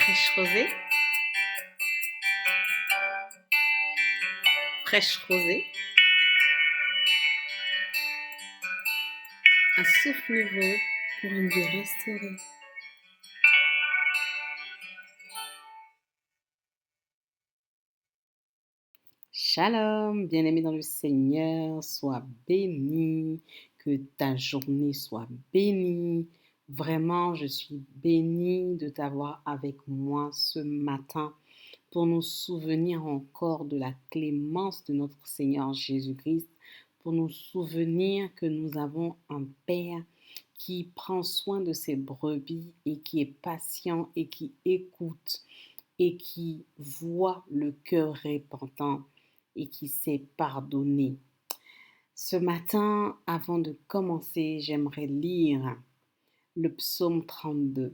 Fraîche rosée, fraîche rosée, un souffle nouveau pour une vie restaurée. Shalom, bien-aimé dans le Seigneur, sois béni, que ta journée soit bénie. Vraiment, je suis bénie de t'avoir avec moi ce matin pour nous souvenir encore de la clémence de notre Seigneur Jésus-Christ, pour nous souvenir que nous avons un Père qui prend soin de ses brebis et qui est patient et qui écoute et qui voit le cœur repentant et qui sait pardonner. Ce matin, avant de commencer, j'aimerais lire le psaume 32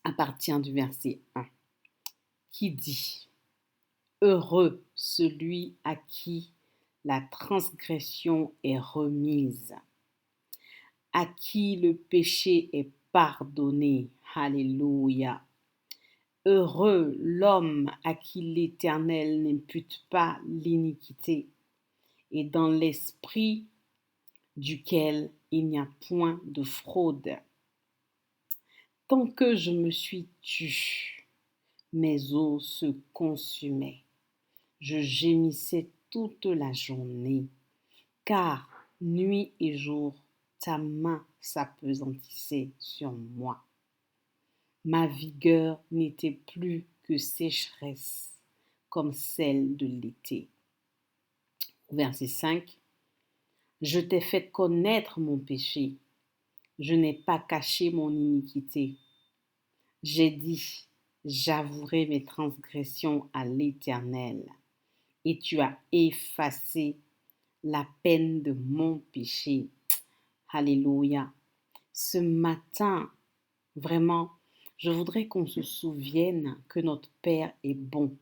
à partir du verset 1 qui dit « Heureux celui à qui la transgression est remise, à qui le péché est pardonné. » Alléluia. Heureux l'homme à qui l'Éternel n'impute pas l'iniquité et dans l'esprit duquel il n'y a point de fraude. Tant que je me suis tue, mes os se consumaient. Je gémissais toute la journée, car nuit et jour, ta main s'appesantissait sur moi. Ma vigueur n'était plus que sécheresse, comme celle de l'été. Verset 5. Je t'ai fait connaître mon péché. Je n'ai pas caché mon iniquité. J'ai dit, j'avouerai mes transgressions à l'Éternel, et tu as effacé la peine de mon péché. Alléluia. Ce matin, vraiment, je voudrais qu'on se souvienne que notre Père est bon.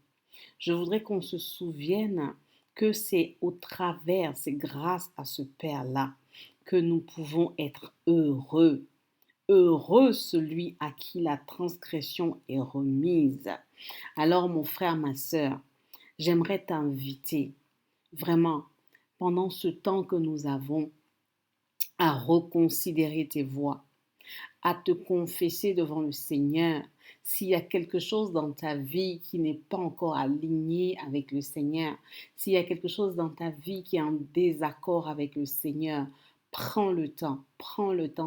Je voudrais qu'on se souvienne que c'est au travers, c'est grâce à ce Père-là que nous pouvons être heureux. Heureux celui à qui la transgression est remise. Alors mon frère, ma sœur, j'aimerais t'inviter vraiment pendant ce temps que nous avons à reconsidérer tes voies, à te confesser devant le Seigneur. S'il y a quelque chose dans ta vie qui n'est pas encore aligné avec le Seigneur, s'il y a quelque chose dans ta vie qui est en désaccord avec le Seigneur, prends le temps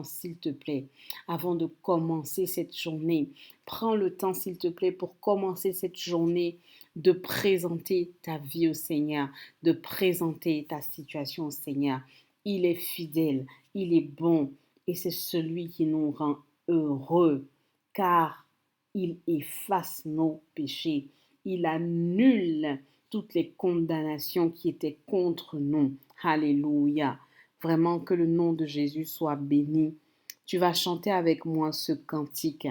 s'il te plaît, avant de commencer cette journée. Prends le temps s'il te plaît pour commencer cette journée de présenter ta vie au Seigneur, de présenter ta situation au Seigneur. Il est fidèle, il est bon. Et c'est celui qui nous rend heureux, car il efface nos péchés. Il annule toutes les condamnations qui étaient contre nous. Alléluia. Vraiment que le nom de Jésus soit béni. Tu vas chanter avec moi ce cantique.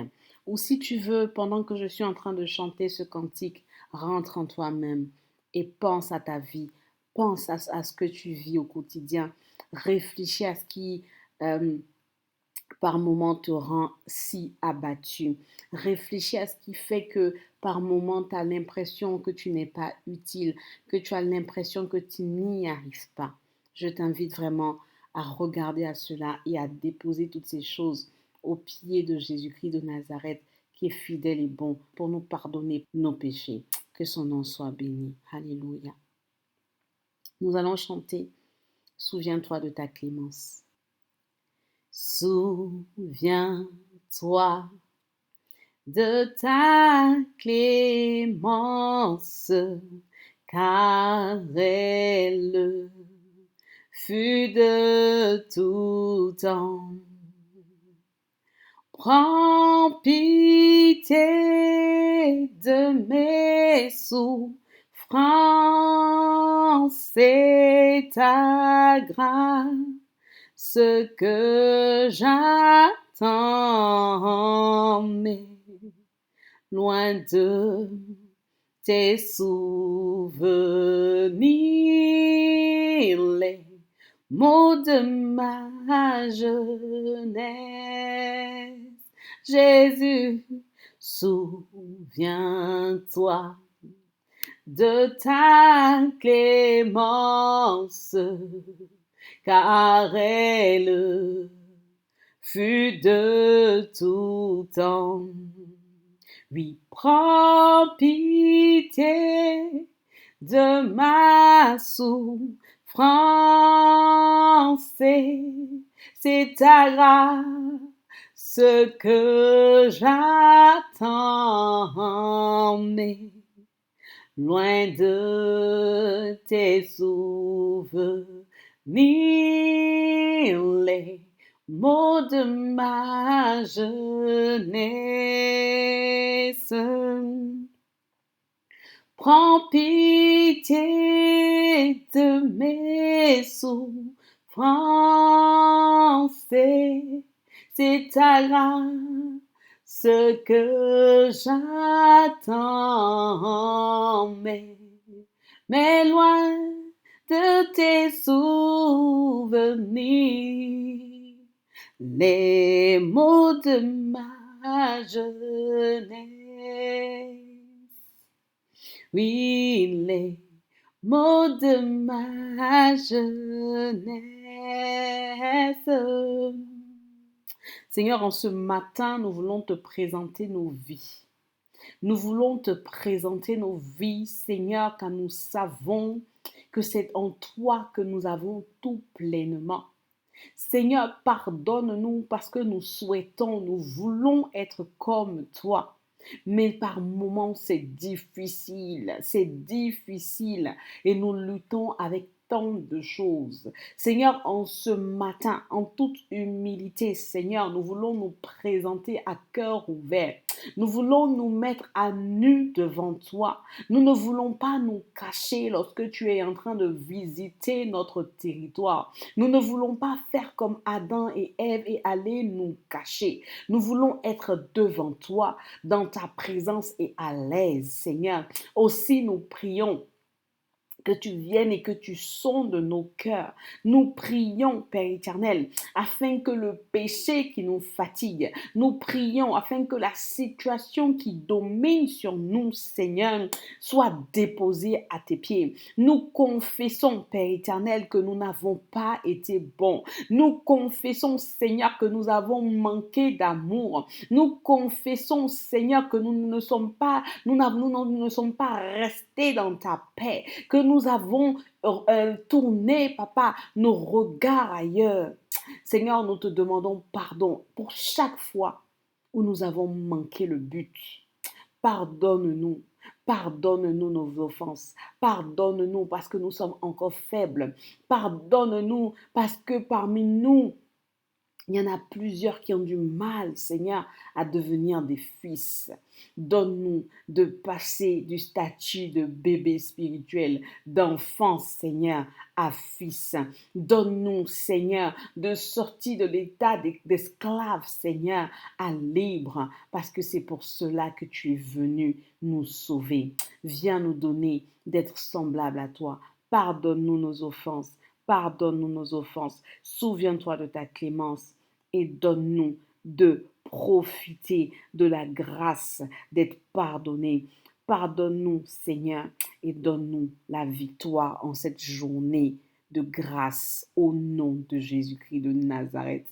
Ou si tu veux, pendant que je suis en train de chanter ce cantique, rentre en toi-même et pense à ta vie. Pense à ce que tu vis au quotidien. Réfléchis à ce qui par moments te rend si abattu. Réfléchis à ce qui fait que par moments tu as l'impression que tu n'es pas utile, que tu as l'impression que tu n'y arrives pas. Je t'invite vraiment à regarder à cela et à déposer toutes ces choses aux pieds de Jésus-Christ de Nazareth qui est fidèle et bon pour nous pardonner nos péchés. Que son nom soit béni. Alléluia. Nous allons chanter « Souviens-toi de ta clémence ». Souviens-toi de ta clémence, car elle fut de tout temps. Prends pitié de mes souffrances et ta grâce. Ce que j'attends, mais loin de tes souvenirs, les mots de ma jeunesse. Jésus, Souviens-toi de ta clémence, car elle fut de tout temps. Oui, prends pitié de ma souffrance, c'est ta grâce ce que j'attends, mais loin de tes souvenirs, les mots de ma jeunesse. Prends pitié de mes souffrances, c'est ta grâce ce que j'attends, mais loin de tes souvenirs, les mots de ma jeunesse. Oui, les mots de ma jeunesse. Seigneur, en ce matin, nous voulons te présenter nos vies. Nous voulons te présenter nos vies, Seigneur, car nous savons que c'est en toi que nous avons tout pleinement. Seigneur, pardonne-nous parce que nous souhaitons, nous voulons être comme toi. Mais par moments, c'est difficile et nous luttons avec tant de choses. Seigneur, en ce matin, en toute humilité, Seigneur, nous voulons nous présenter à cœur ouvert. Nous voulons nous mettre à nu devant toi. Nous ne voulons pas nous cacher lorsque tu es en train de visiter notre territoire. Nous ne voulons pas faire comme Adam et Ève et aller nous cacher. Nous voulons être devant toi, dans ta présence et à l'aise, Seigneur. Aussi, nous prions que tu viennes et que tu sondes nos cœurs. Nous prions, Père éternel, afin que le péché qui nous fatigue, nous prions afin que la situation qui domine sur nous, Seigneur, soit déposée à tes pieds. Nous confessons, Père éternel, que nous n'avons pas été bons. Nous confessons, Seigneur, que nous avons manqué d'amour. Nous confessons, Seigneur, que nous ne sommes pas restés dans ta paix, que nous avons tourné, papa, nos regards ailleurs. Seigneur, nous te demandons pardon pour chaque fois où nous avons manqué le but. Pardonne-nous. Pardonne-nous nos offenses. Pardonne-nous parce que nous sommes encore faibles. Pardonne-nous parce que parmi nous, il y en a plusieurs qui ont du mal, Seigneur, à devenir des fils. Donne-nous de passer du statut de bébé spirituel, d'enfant, Seigneur, à fils. Donne-nous, Seigneur, de sortir de l'état d'esclave, Seigneur, à libre, parce que c'est pour cela que tu es venu nous sauver. Viens nous donner d'être semblable à toi. Pardonne-nous nos offenses. Pardonne-nous nos offenses. Souviens-toi de ta clémence et donne-nous de profiter de la grâce d'être pardonnés. Pardonne-nous, Seigneur, et donne-nous la victoire en cette journée de grâce au nom de Jésus-Christ de Nazareth.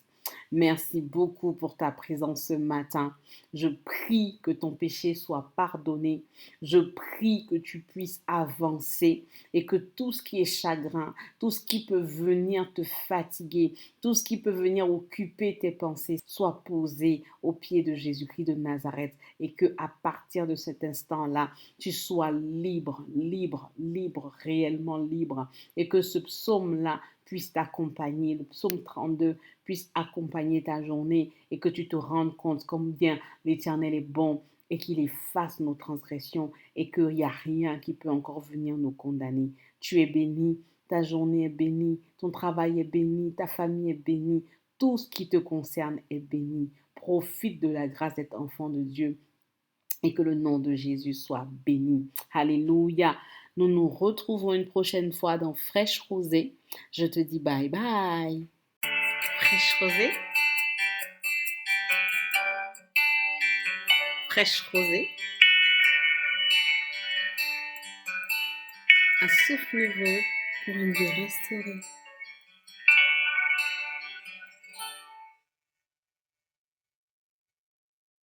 Merci beaucoup pour ta présence ce matin. Je prie que ton péché soit pardonné. Je prie que tu puisses avancer et que tout ce qui est chagrin, tout ce qui peut venir te fatiguer, tout ce qui peut venir occuper tes pensées soit posé au pied de Jésus-Christ de Nazareth et que à partir de cet instant-là, tu sois libre, libre, libre, réellement libre et que ce psaume-là puisse t'accompagner, le psaume 32 puisse accompagner ta journée et que tu te rendes compte combien l'Éternel est bon et qu'il efface nos transgressions et qu'il n'y a rien qui peut encore venir nous condamner. Tu es béni, ta journée est bénie, ton travail est béni, ta famille est bénie, tout ce qui te concerne est béni. Profite de la grâce d'être enfant de Dieu et que le nom de Jésus soit béni. Alléluia. Nous nous retrouvons une prochaine fois dans Fraîche Rosée. Je te dis bye bye. Fraîche Rosée. fraîche rosée. Un souffle nouveau pour une vie restaurée.